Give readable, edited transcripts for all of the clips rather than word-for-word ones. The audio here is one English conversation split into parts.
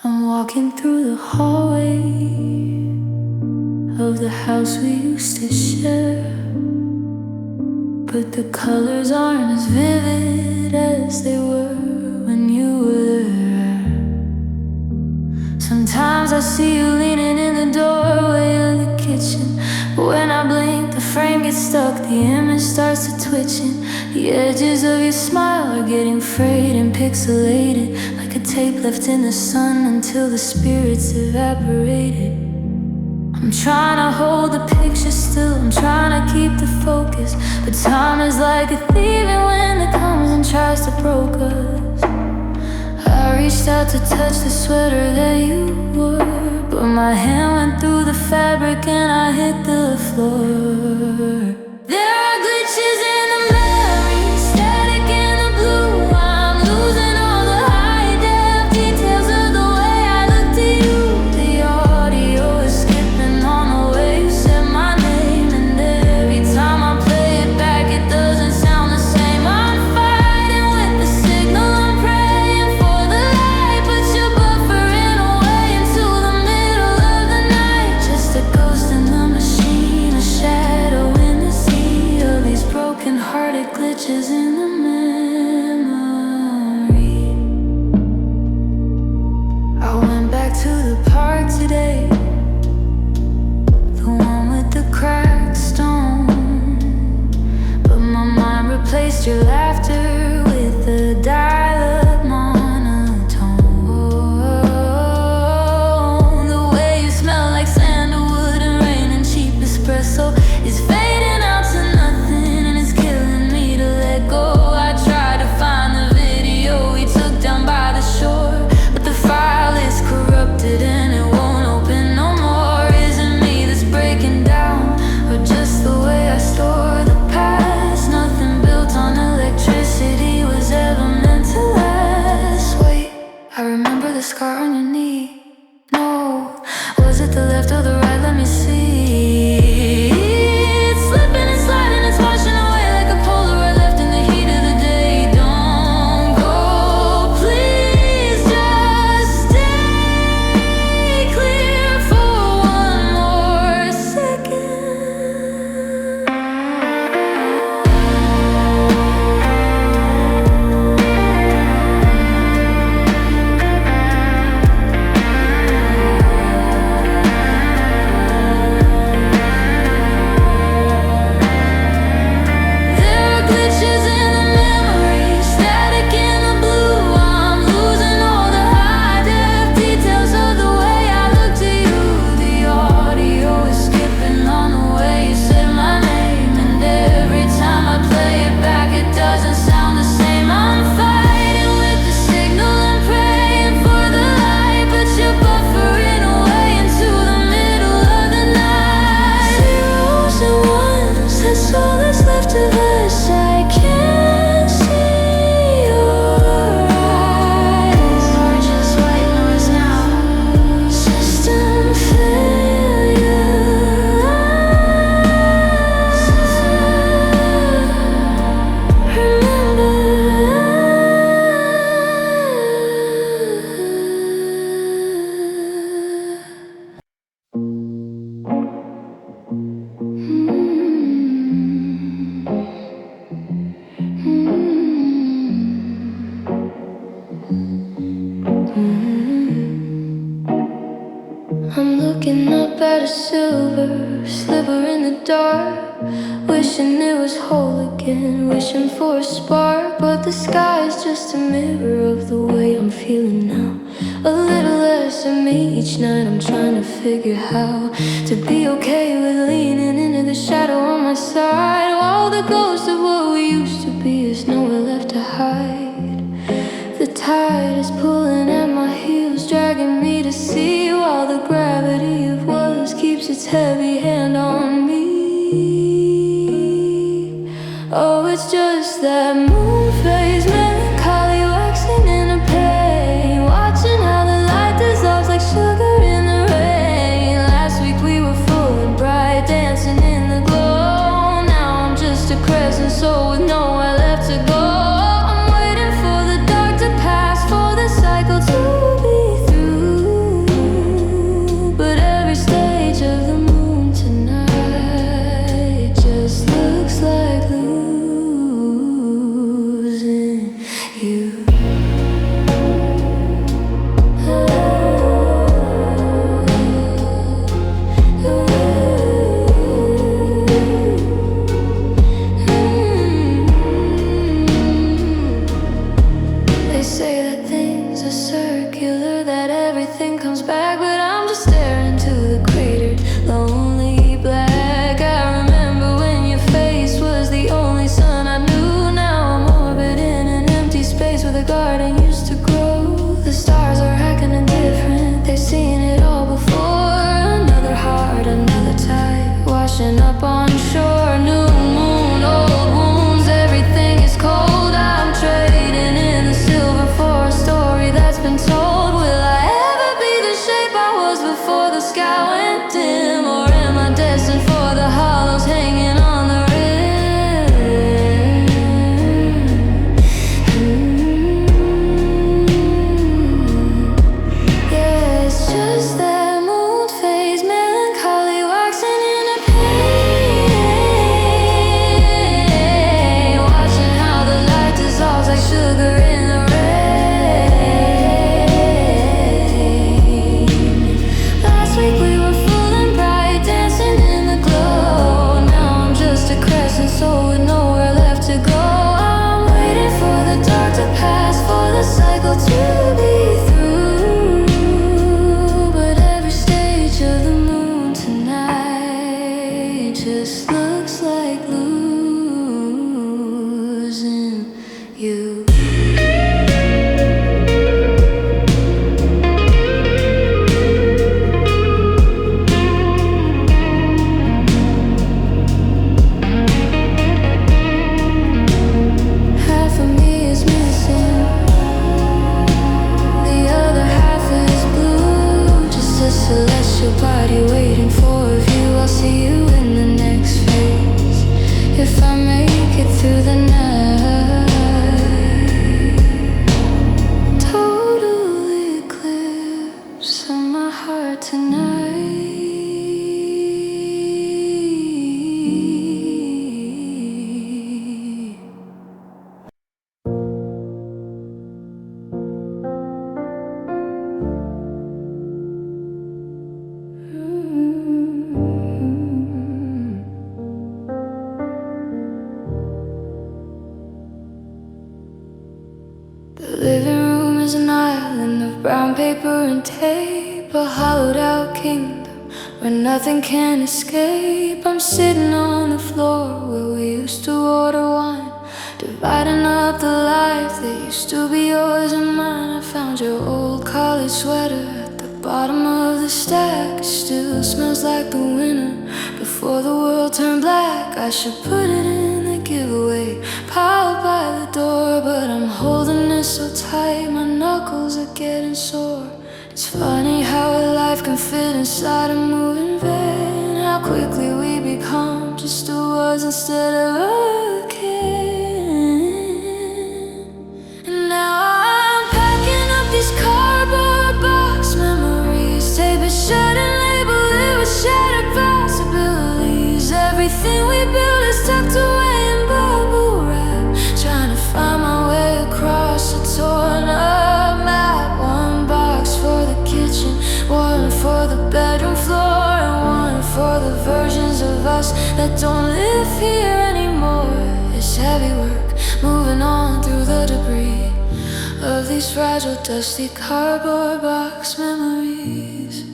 I'm walking through the hallway of the house we used to share, but the colors aren't as vivid as they were when you were there. Sometimes I see you leaning in the doorway of the kitchen, but when I blink, the frame gets stuck, the image starts to twitching. The edges of your smile are getting frayed and pixelated, like a tape left in the sun until the spirits evaporated. I'm trying to hold the picture still, I'm trying to keep the focus, but time is like a thieving wind that comes and tries to broke us. I reached out to touch the sweater that you wore, but my hand went through the fabric and I hit the floor. There are glitches in the memory, static in the blue. I'm losing all the high-def details of the way I looked at you. The audio is skipping on the way you said my name, and every time I play it back, it doesn't sound the same. I'm fighting with the signal, I'm praying for the light, but you're buffering away into the middle of the night. Just a ghost in the machine, a shadow in the sea of these broken-hearted glitches in the memory. I went back to the park today, the one with the cracked stone, but my mind replaced your laughter with a dial-up monotone. The way you smell like sandalwood and rain and cheap espresso is fading out to nothing, and it's killing me to let go. I tried to find the video we took down by the shore, but the file is corrupted and it won't open no more. Is it me that's breaking down, or just the way I store the past? Nothing built on electricity was ever meant to last. Wait, I remember the scar on your knee. No, was it the left or the right? Let me see. It's slipping and sliding, it's washing away like a Polaroid left in the heat of the day. Don't go, please just stay clear for one more second. There are glitches in the memory, static in the blue. I'm losing all the high-def details of the way I looked at you. The audio is skipping on the way you said my name, and every time I play it back, it doesn't sound the same. I'm fighting with the signal and praying for the light, but you're buffering away into the middle of the night. Zeros and ones, that's all that's left of us. I can't see your eyes. We're just white noise now. System I'm looking up at a silver sliver in the dark, wishing it was whole again, wishing for a spark, but the sky is just a mirror of the way I'm feeling now. A little less of me each night, I'm trying to figure how to be okay with leaning into the shadow on my side, while the ghost of what we used to be is nowhere left to hide. The tide is pulling at my heels, dragging me to sea, while the gravity of was keeps its heavy hand on me. Oh, it's just that moon phase, melancholy waxing in a pain, watching how the light dissolves like sugar in the rain. Last week we were full and bright, dancing in the glow. Now I'm just a crescent soul with nowhere left to go. I'm waiting for the dark to pass, for the cycle to be through. everything comes back, but I'm just staring to the cratered, lonely black. I remember when your face was the only sun I knew. Now I'm orbiting an empty space where the garden used to grow. The stars are acting indifferent, they've seen it all before. Another heart, another tide, washing up on shore. New moon, old wounds, everything is cold. I'm trading in the silver for a story that's been told. Will I ever be the shape I was before the sky went dim? Or am I destined for the hollows hanging on the yeah, it's just that moon phase, melancholy waxing in a pain. Watching how the light dissolves like sugar in the rain. Last week we were full and bright, dancing in the glow. Now I'm just a crescent soul with nowhere left to go. I'm waiting for the dark to pass, for the cycle to be through. But every stage of the moon tonight just looks like losing you. Half of me is missing, the other half is blue. Just a celestial body waiting for a view. I'll see you in the next phase, if I make it through the night. Total eclipse on my heart tonight. The living room is an island of brown paper and tape, a hollowed out kingdom where nothing can escape. I'm sitting on the floor where we used to order wine, dividing up the life that used to be yours and mine. I found your old college sweater at the bottom of the stack. It still smells like the winter before the world turned black. I should put it in the giveaway pile by the door, but I'm holding it so tight, my knuckles are getting sore. It's funny how a life can fit inside a moving van, how quickly we become just a was instead of a can. And now I'm packing up these cardboard box memories, tape it shut and label it with shattered possibilities. Everything we built is tucked away in bubble wrap, trying to find my way across a torn up map. One box for the kitchen, one for the bedroom floor, and one for the versions of us that don't live here anymore. It's heavy work, moving on through the debris of these fragile, dusty cardboard box memories.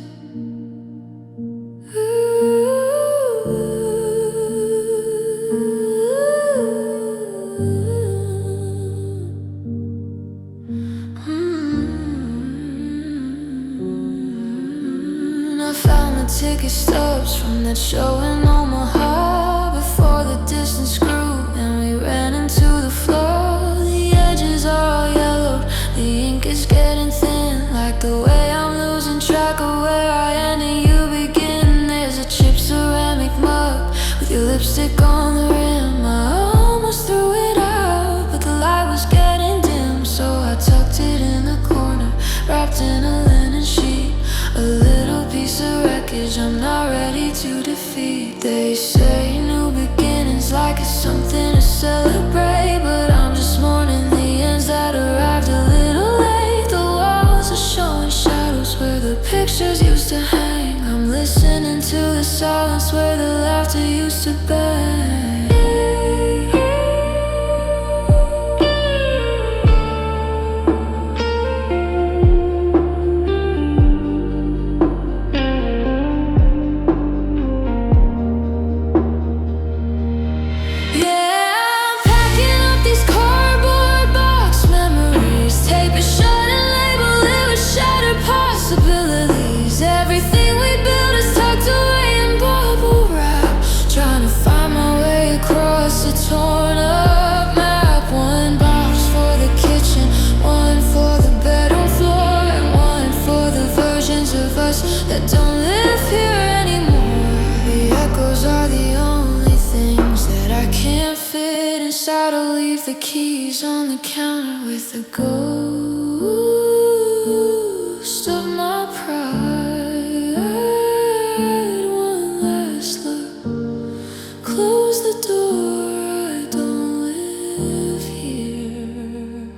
I found the ticket stubs from that show in Omaha before the distance grew and we ran into the floor. The edges are all yellowed, the ink is getting thin, like the way I'm losing track of where I end and you begin. There's a chipped ceramic mug with your lipstick on the rim. I almost threw it out, but the light was getting dim, so I tucked it in the corner, wrapped in a linen sheet. A little piece of wreckage I'm not ready to defeat. They say new beginnings, like it's something to celebrate, but I'm just mourning the ends that arrived a little late. The walls are showing shadows where the pictures used to hang. I'm listening to the silence where the laughter used to bang. possibilities. Everything we built is tucked away in bubble wrap. Trying to find my way across a torn up map. One box for the kitchen, one for the bedroom floor, and one for the versions of us that don't live here anymore. The echoes are the only things that I can't fit inside. I'll leave the keys on the counter with the ghost of my pride. One last look, close the door. I don't live here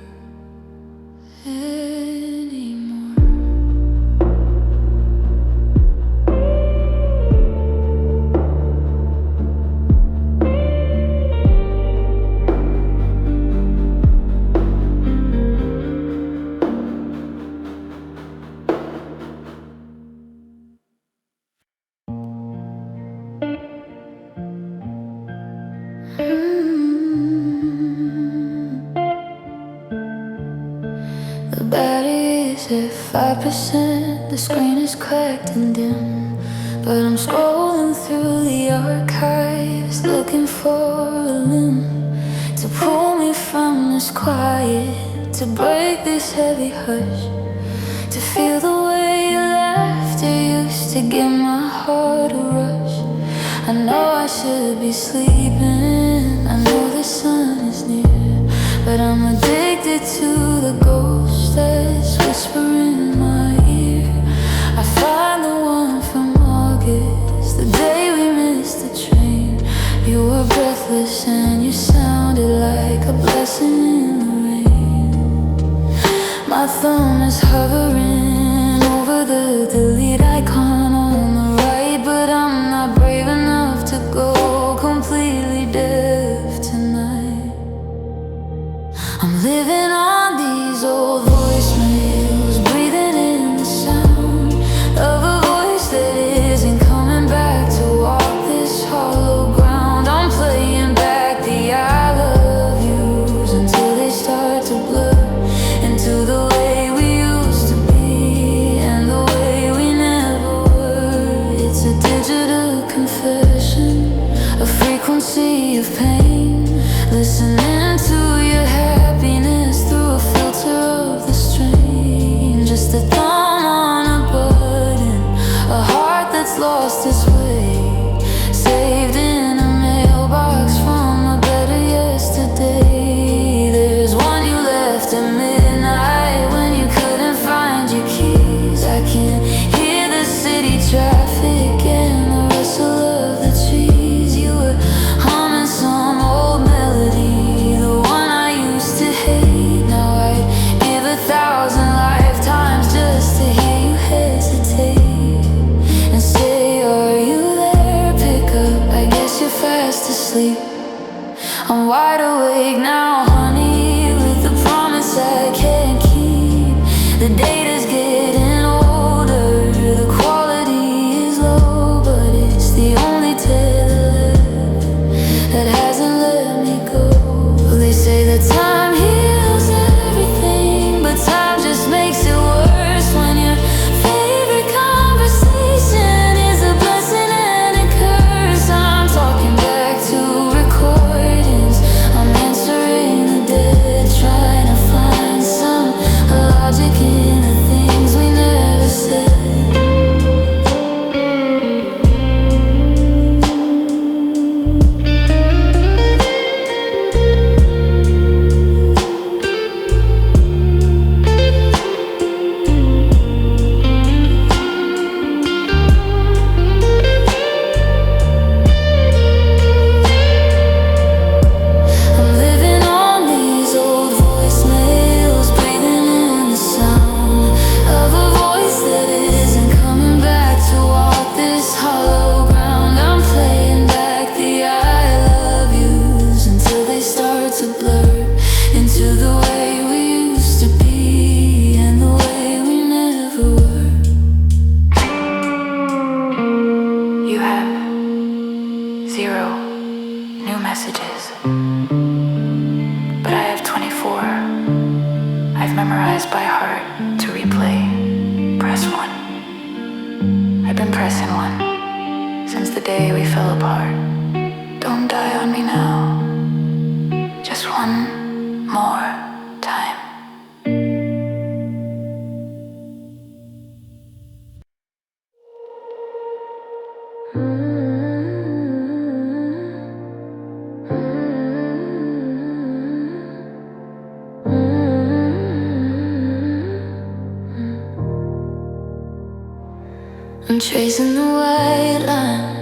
anymore. The battery is at 5%. The screen is cracked and dim, but I'm scrolling through the archives, looking for a limb to pull me from this quiet, to break this heavy hush, to feel the way your laughter used to give my heart a rush. I know I should be sleeping, I know the sun is near, but I'm addicted to the ghost that's whispering in my ear. I find the one from August, the day we missed the train. You were breathless and you sounded like a blessing in the rain. My thumb is hovering over the delete icon on the right, but I'm not brave enough to go completely deaf tonight. I'm living on these old voicemails, breathing in the sound of a voice that isn't coming back to walk this hollow ground. I'm playing back the I love yous until they start to blur into the way we the day we fell apart. Don't die on me now. Just one more time. I'm tracing the white line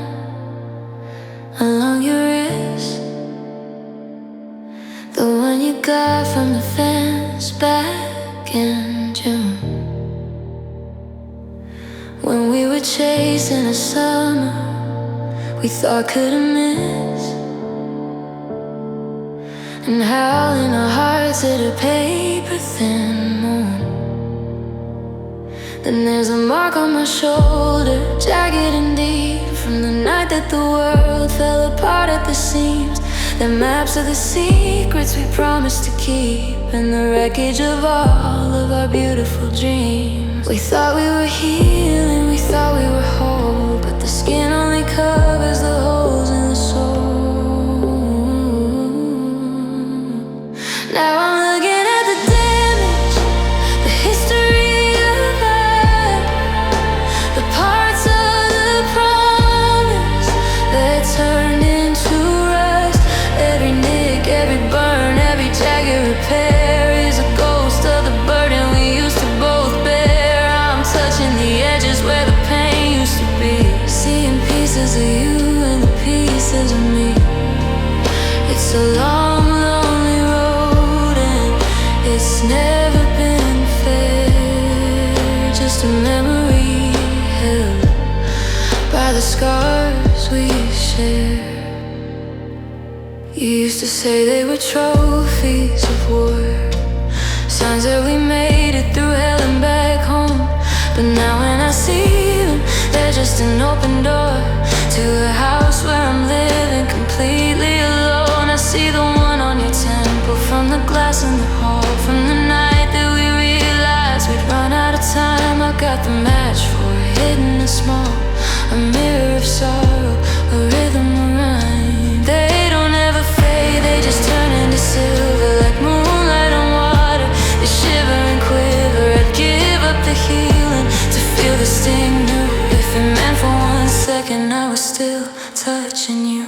along your wrist, the one you got from the fence back in June, when we were chasing a summer we thought couldn't miss, and howling our hearts at a paper-thin moon. Then there's a mark on my shoulder, jagged and deep, from the night that the world fell apart at the seams. The maps of the secrets we promised to keep, and the wreckage of all of our beautiful dreams. We thought we were healing, we thought we were whole, but the skin only covers the holes in the soul. Now I'm looking at the damage, the history, turned into rust. Every nick, every burn, every jagged repair is a ghost of the burden we used to both bear. I'm touching the edges where the pain used to be, seeing pieces of you and the pieces of me. It's a long, lonely road, and it's never been fair. Just a memory held by the scars we share. You used to say they were trophies of war, signs that we made it through hell and back home. But now when I see them, they're just an open door to a house where I'm living completely alone. I see the one on your temple from the glass in the hall, from the night that we realized we'd run out of time. I got the match for it, hidden and small, a mirror of sorrow, a rhythm, a rhyme. They don't ever fade, they just turn into silver, like moonlight on water. They shiver and quiver. I'd give up the healing to feel the sting new. If it meant for 1 second I was still touching you.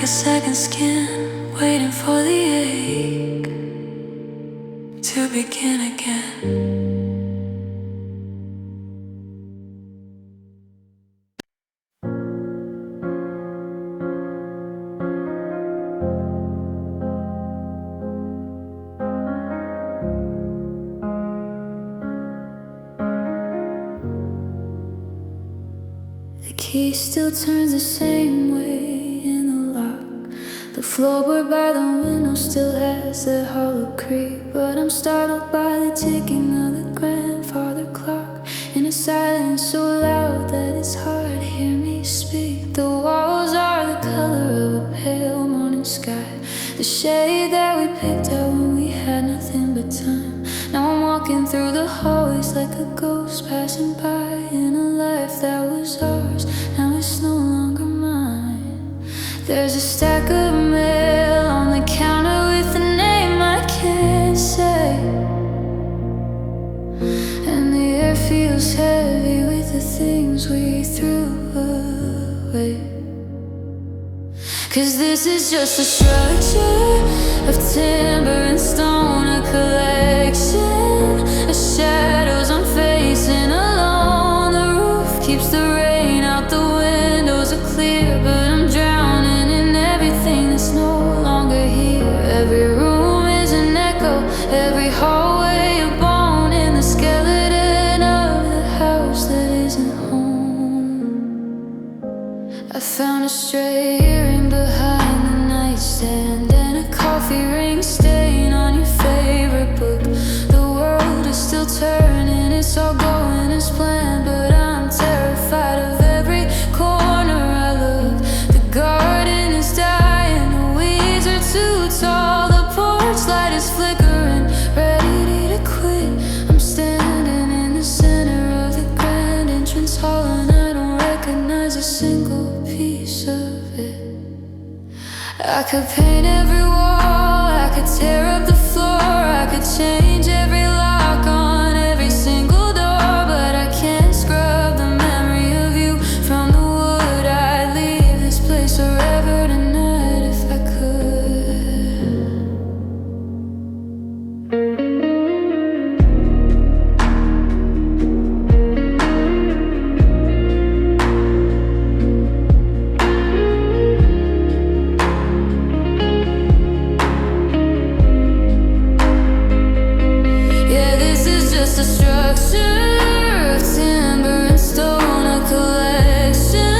Second skin, waiting for the ache to begin again. The key still turns the same way in the lock. The floorboard by the window still has that hollow creak, but I'm startled by the ticking of the grandfather clock, in a silence so loud that it's hard to hear me speak. The walls are the color of a pale morning sky, the shade that we picked out when we had nothing but time. Now I'm walking through the hallways like a ghost passing by, in a life that was ours, now it's no longer mine. There's a stack of mail on the counter with a name I can't say, and the air feels heavy with the things we threw away. 'Cause this is just a structure of timber and stone, a collection of shadows I'm facing alone. The roof keeps the rain out, the windows are clear, but I'm drowning in everything that's no longer here. Every room is an echo, every hallway a bone in the skeleton of the house that isn't home. I found a stray earring behind the nightstand and a coffee ring stain on your favorite book. The world is still turning, it's all going as planned, but I'm terrified of every corner I look. The garden is dying, the weeds are too tall, the porch light is flickering, ready to quit. I'm standing in the center of the grand entrance hall, and I don't recognize a single piece of it. I could paint every wall, I could tear up the floor, I could change every lock on every single door, but I can't scrub the memory of you from the wood. I'd leave this place forever tonight if I could. Just a structure of timber and stone, a collection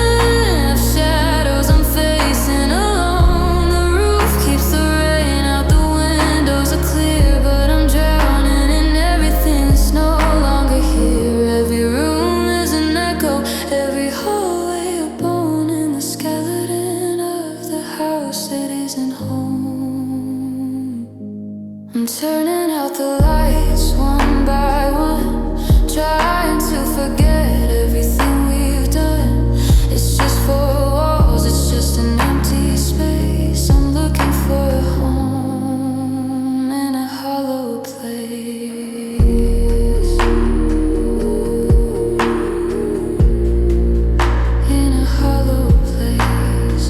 of shadows I'm facing alone. The roof keeps the rain out, the windows are clear, but I'm drowning in everything that's no longer here. Every room is an echo, every hallway a bone in the skeleton of the house that isn't home. I'm turning out the lights one by one, trying to forget everything we've done. It's just four walls, it's just an empty space. I'm looking for a home in a hollow place. In a hollow place.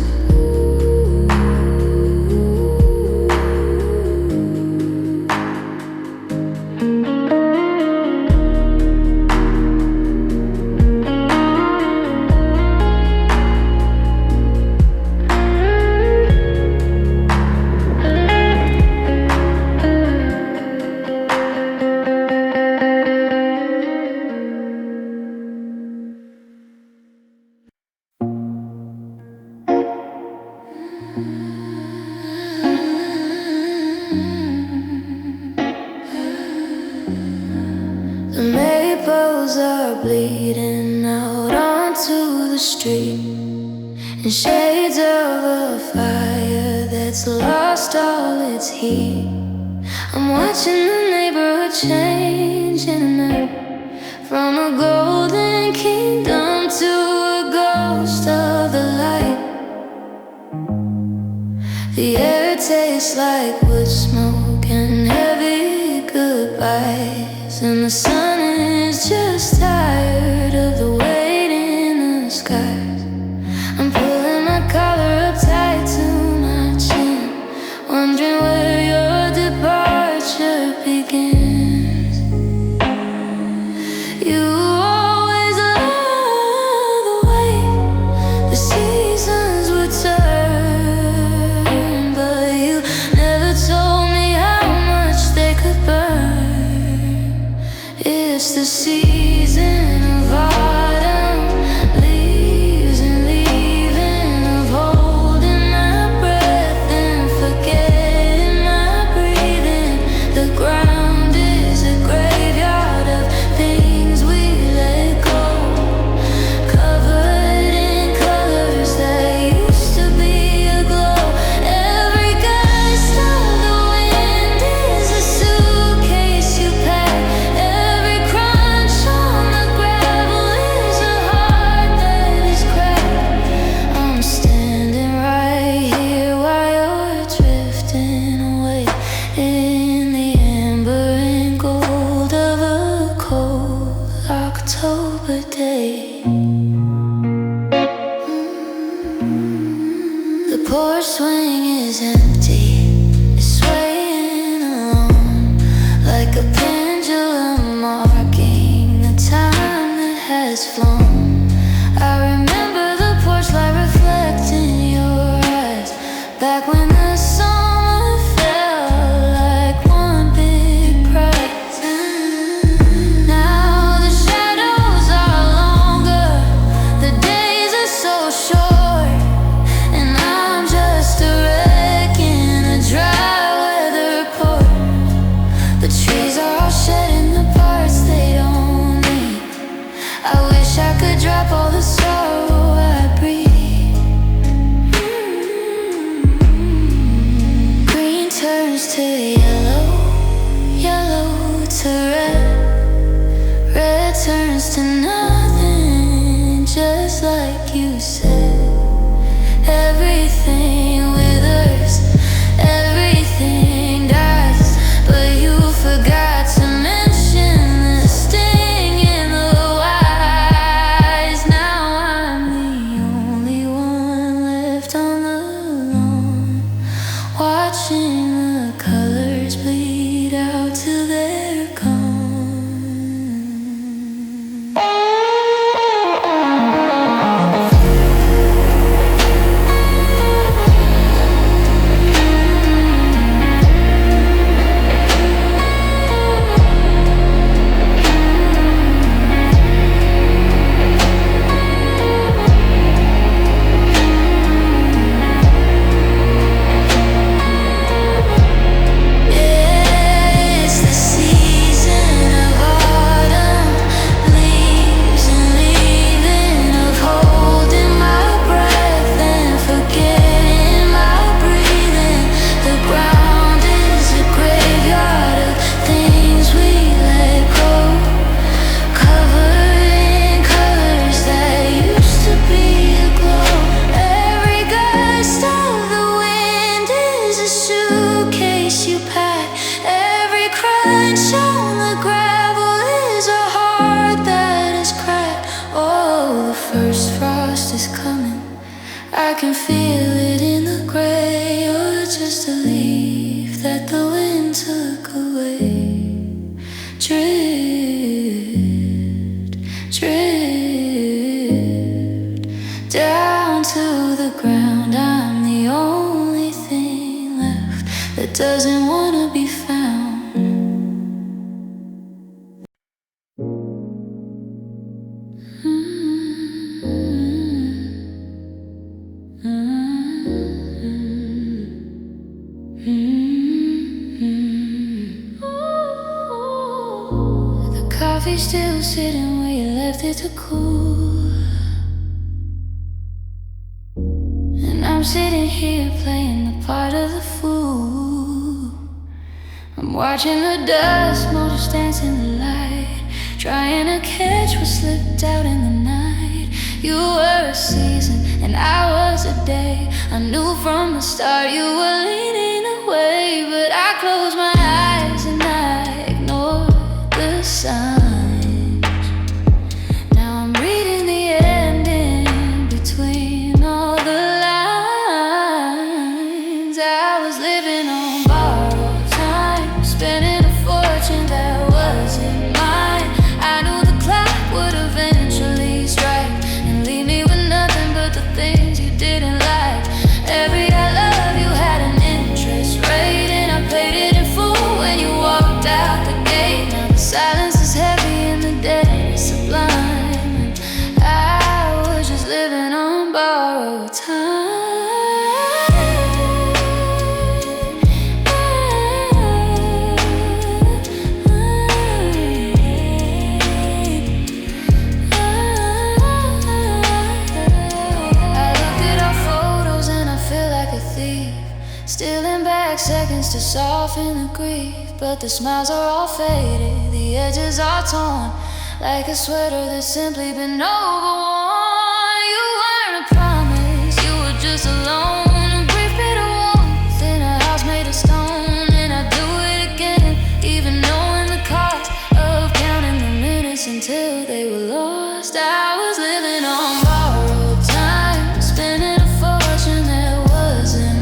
The maples are bleeding out onto the street, and shades of a fire that's lost all its heat. I'm watching the neighborhood change in a night, from a golden kingdom to a ghost of the light. The air tastes like wood smoke and heavy goodbyes, and the sun is just tired of the weight in the skies. I'm pulling my collar up tight to my chin, wondering where your departure begins. You always love the way the seasons would turn, but you never told me how much they could burn. It's the season of autumn, leaves porch swing is empty, it's swaying alone like a pendulum marking the time that has flown. I remember the porch light reflecting your eyes back when the summer felt like one big prize. Now the shadows are longer, the days are so short, and I'm just a wreck in a dry weather port. The trees are all shedding the parts they don't need. I wish I could drop all the sorrow I breathe. Green turns to yellow, yellow to red, red turns to nothing, just like you said. Everything withers, everything dies, but you forgot to mention the sting in the wise. Now I'm the only one left on the lawn, watching the colors bleed out till they're gone. It's the season of autumn, leaves and leaving, of holding my breath and forgetting my breathing. The ground is a graveyard of things we let go, covered in colors that used to be aglow. Every gust of the wind is a suitcase you pack. Every crunch on the gravel is a heart that is cracked. Oh, the first frost is coming, I can feel it in the gray. You're just a leaf that the wind took away. Drift, drift down to the ground. I'm the only thing left that doesn't wanna be found. The coffee's still sitting where you left it to cool, and I'm sitting here playing the part of the fool. I'm watching the dust motor dance in the light, trying to catch what slipped out in the night. You were a season and I was a day. I knew from the start you were leaning away, but I closed my eyes and I ignored the signs. Now I'm reading the ending between all the lines. I was living on borrowed time, spending a fortune that wasn't mine. I knew the clock would eventually strike and leave me with nothing but the things you didn't like. Every I love you had an interest rate, and I paid it in full when you walked out the gate. Now the silence is heavy and the dead is sublime. I was just living on borrowed time. Stealing back seconds to soften the grief, but the smiles are all faded, the edges are torn, like a sweater that's simply been overworn. You weren't a promise, you were just alone, a brief bit of warmth in a house made of stone. And I'd do it again, even knowing the cost of counting the minutes until they were lost. I was living on borrowed time, spending a fortune that wasn't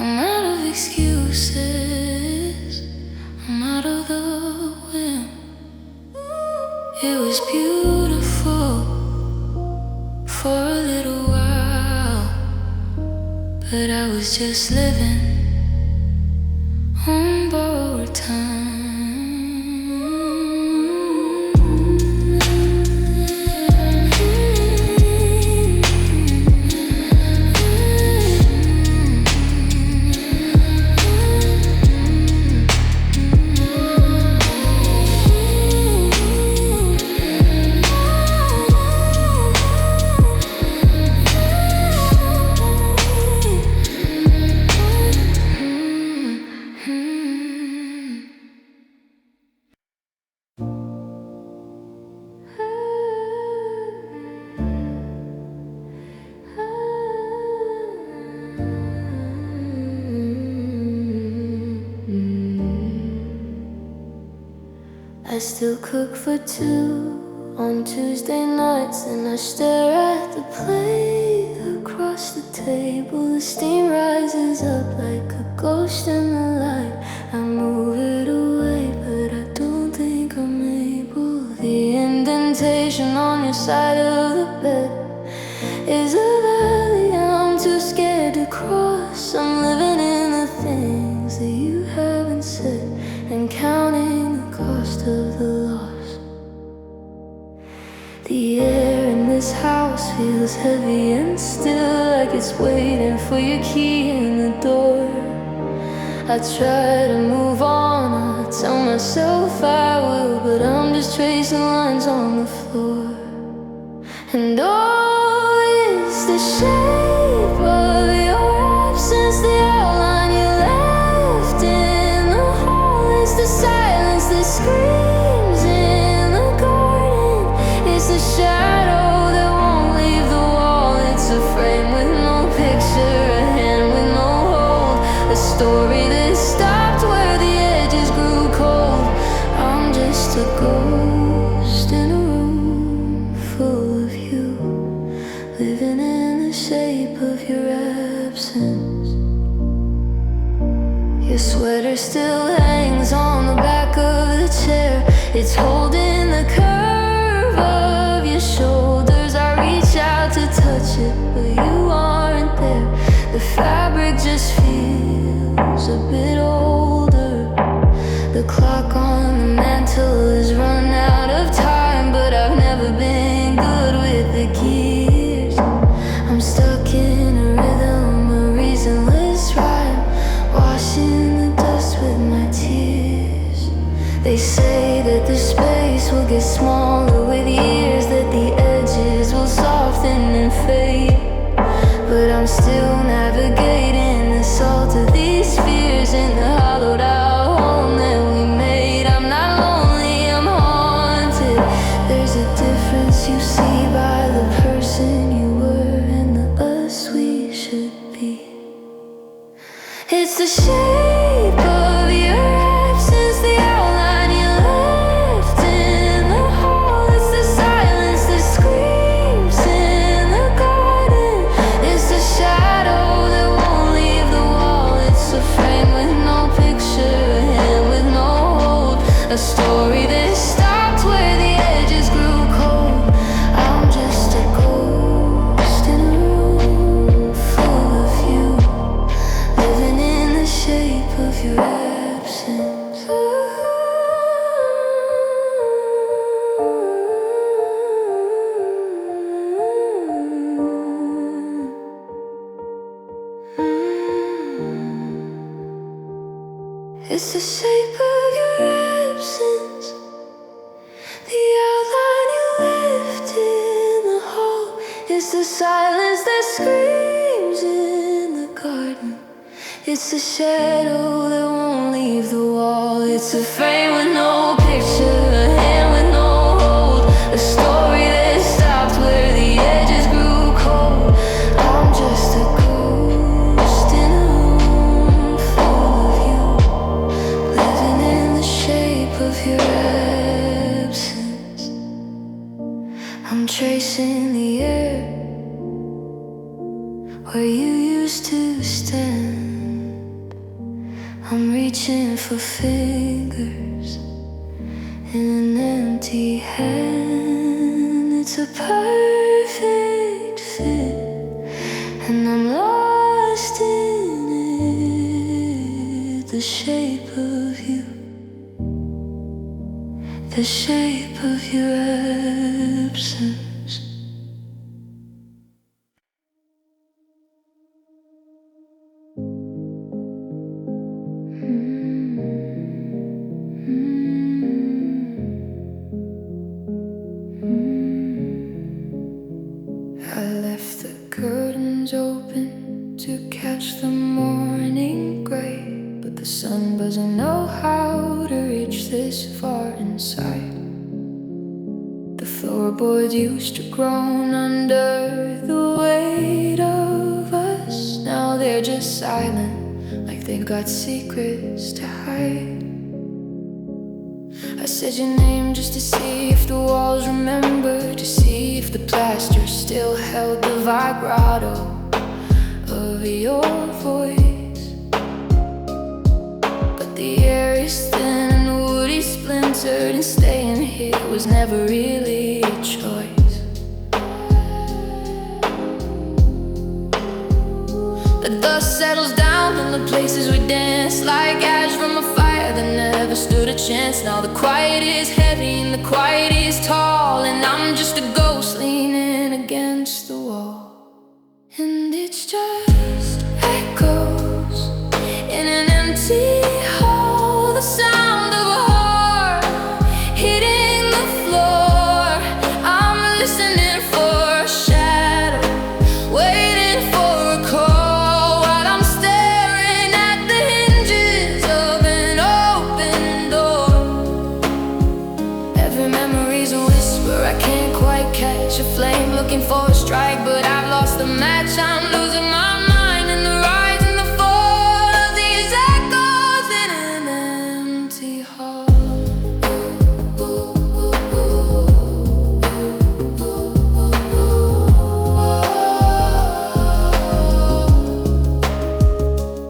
I'm out of excuses, I'm out of the wind. It was beautiful for a little while, but I was just living on borrowed time. I still cook for two on Tuesday nights, and I stare at the plate across the table. The steam rises up like a ghost in the light. I move it away, but I don't think I'm able. The indentation on your side of the bed is a valley I'm too scared to cross. I'm living in the things that you haven't said and counting the cost of the loss. The air in this house feels heavy and still, like it's waiting for your key in the door. I try to move on, I tell myself I will, but I'm just tracing lines on the floor. And oh, it's the shape of your absence, the outline you left in the hall. It's the silence that screams in the garden. It's the shadow that won't leave the wall. It's a frame with no picture, a hand with no hold, a story that stopped where the edges grew cold. I'm just a ghost in a room full of you, living in the shape of your absence. Your sweater still hangs on the back of the chair. It's holding the curve of your shoulders. I reach out to touch it, but you aren't there. The fabric just feels a bit older. The clock on the mantle has run out of time, but I've never been good with the gears. I'm stuck in a rhythm, a reasonless rhyme, washing the dust with my tears. They say that the space will get smaller with years, that the edges will soften and fade, but I'm still navigating the salt of these fears in the hollowed out home that we made. I'm not lonely, I'm haunted. There's a difference you see by the person you were and the us we should be. It's the shape of your absence, the outline you left in the hall. It's the silence that screams in the garden. It's the shadow that won't leave the wall. It's a frame with no picture, a hand with no hold, a story that stopped where the edges grew cold. I'm just a ghost in a room full of you, living in the shape of your absence. It's the shape of your absence, the outline you left in the hall. It's the silence that screams in the garden. It's the shadow that won't leave the wall. It's a frame with no picture, a hand with no hold, a story that stopped where the edges grew cold. I'm just a ghost in a room full of you, living in the shape of your absence. I'm tracing the air where you used to stand. I'm reaching for fingers in an empty hand. It's a perfect fit, and I'm lost in it. The shape of you, the shape of your absence. I left the curtains open to catch the morning gray, but the sun doesn't know how to reach this far inside. The floorboards used to groan under the weight of us. Now they're just silent, like they've got secrets to hide. I said your name just to see if the walls remembered, to see if the plaster still held the vibrato of your voice. But the air is thin and woody splintered, and staying here was never really a choice. The dust settles down in the places we dance, like ash from a fire that never stood a chance. Now the quiet is heavy and the quiet is tall, and I'm just a ghost leaning against the wall. And it's just echoes in an empty hall, the sound of a heart hitting the floor. I'm listening for a shadow, waiting for a call, while I'm staring at the hinges of an open door. Every memory's a whisper, I can't quite catch a flame, looking for a strike, but I've lost the match. I'm losing my mind in the rise and the fall of these echoes in an empty hall.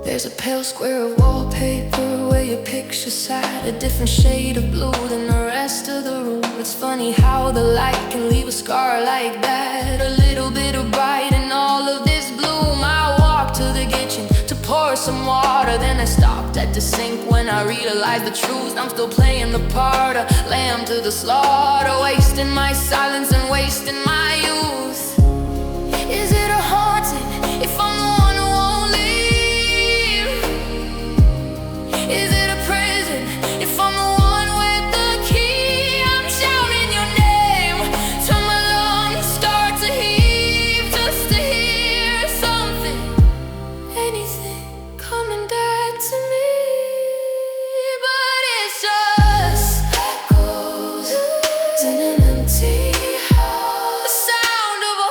There's a pale square of wallpaper where your picture sat a different shade of blue than the rest of the room. It's funny how the light can leave a scar like that, a little bit of bright in all of this bloom. I walked to the kitchen to pour some water, then I stopped at the sink when I realized the truth. I'm still playing the part of lamb to the slaughter, wasting my silence and wasting my youth. Is it a haunting if I'm the one who won't leave? Is it a prison if I'm the one with the key? I'm shouting your name till my lungs start to heave, just to hear something, anything coming back to me. But it's just echoes in an empty house, the sound of a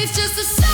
It's just a sign.